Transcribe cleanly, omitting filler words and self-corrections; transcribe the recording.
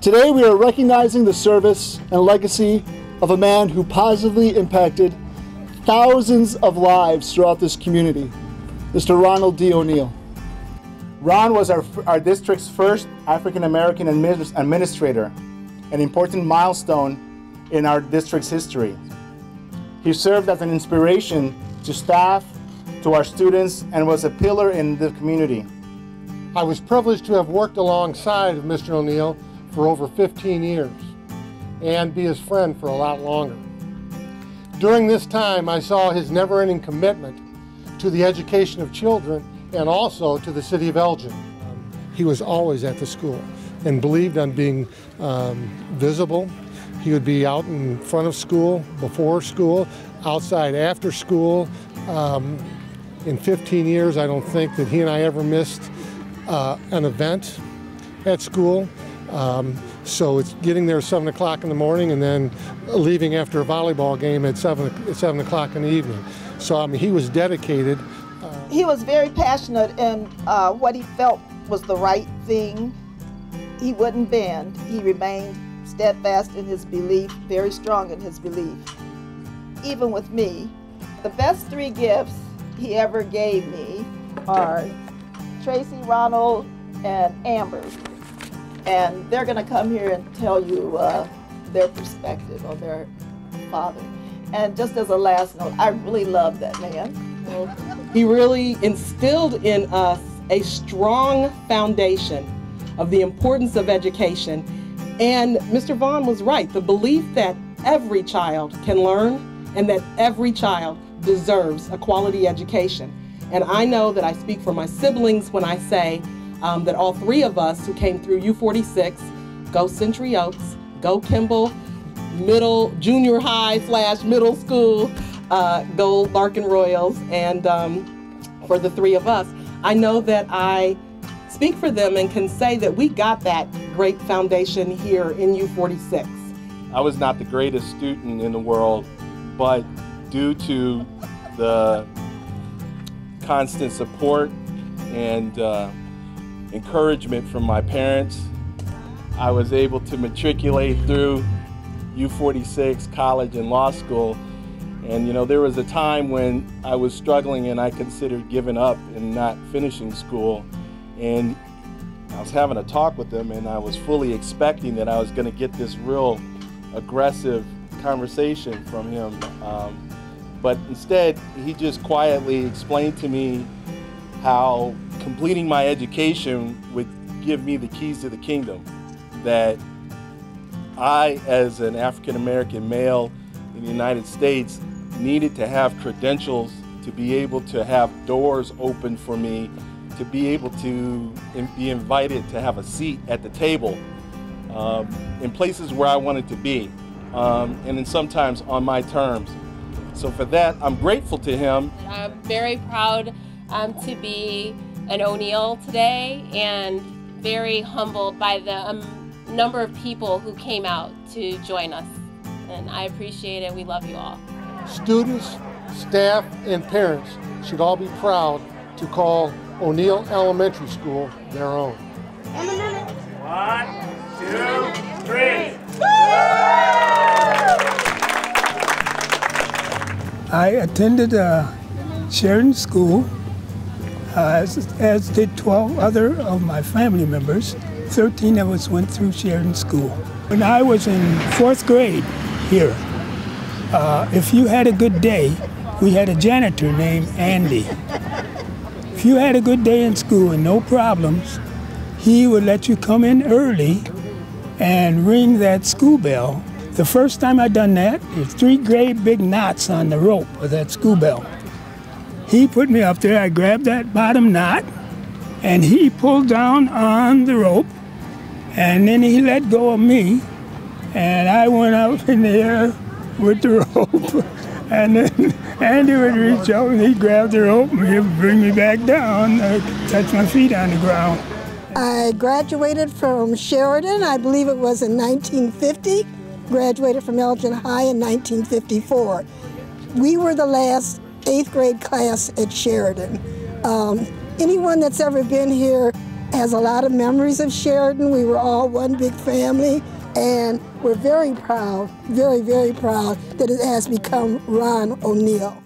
Today we are recognizing the service and legacy of a man who positively impacted thousands of lives throughout this community, Mr. Ronald D. O'Neill. Ron was our district's first African-American administrator, an important milestone in our district's history. He served as an inspiration to staff, to our students, and was a pillar in the community. I was privileged to have worked alongside of Mr. O'Neill for over 15 years and be his friend for a lot longer. During this time, I saw his never-ending commitment to the education of children and also to the city of Elgin. He was always at the school and believed on being visible. He would be out in front of school, before school, outside after school. In 15 years, I don't think that he and I ever missed an event at school. So it's getting there at 7 o'clock in the morning and then leaving after a volleyball game at 7 o'clock in the evening. So I mean, he was dedicated. He was very passionate in what he felt was the right thing. He wouldn't bend. He remained steadfast in his belief, very strong in his belief. Even with me, the best 3 gifts he ever gave me are Tracy, Ronald, and Amber. And they're going to come here and tell you their perspective on their father. And just as a last note, I really love that man. He really instilled in us a strong foundation of the importance of education. And Mr. Vaughn was right, the belief that every child can learn and that every child deserves a quality education. And I know that I speak for my siblings when I say that all 3 of us who came through U46, go Century Oaks, go Kimball, junior high / middle school, go Larkin Royals, and for the 3 of us, I know that I speak for them and can say that we got that great foundation here in U46. I was not the greatest student in the world, but due to the constant support and encouragement from my parents, I was able to matriculate through U46, college and law school. And you know, there was a time when I was struggling and I considered giving up and not finishing school. And I was having a talk with him and I was fully expecting that I was going to get this real aggressive conversation from him. But instead, he just quietly explained to me how completing my education would give me the keys to the kingdom. That I, as an African-American male in the United States, needed to have credentials to be able to have doors open for me, to be able to be invited to have a seat at the table in places where I wanted to be, and then sometimes on my terms. So for that, I'm grateful to him. I'm very proud to be an O'Neill today and very humbled by the number of people who came out to join us. And I appreciate it. We love you all. Students, staff, and parents should all be proud to call O'Neill Elementary School their own. 1, 2, 3. I attended Sheridan School, as did 12 other of my family members. 13 of us went through Sheridan School. When I was in 4th grade here, if you had a good day, we had a janitor named Andy. If you had a good day in school and no problems, he would let you come in early and ring that school bell. The first time I done that, there's 3 great big knots on the rope of that school bell. He put me up there, I grabbed that bottom knot, and he pulled down on the rope, and then he let go of me, and I went out in the air with the rope, and then Andy would reach out and he'd grab the rope and he'd bring me back down, touch my feet on the ground. I graduated from Sheridan, I believe it was in 1950. Graduated from Elgin High in 1954. We were the last 8th grade class at Sheridan. Anyone that's ever been here has a lot of memories of Sheridan. We were all one big family, and we're very proud, very, very proud that it has become Ron O'Neill.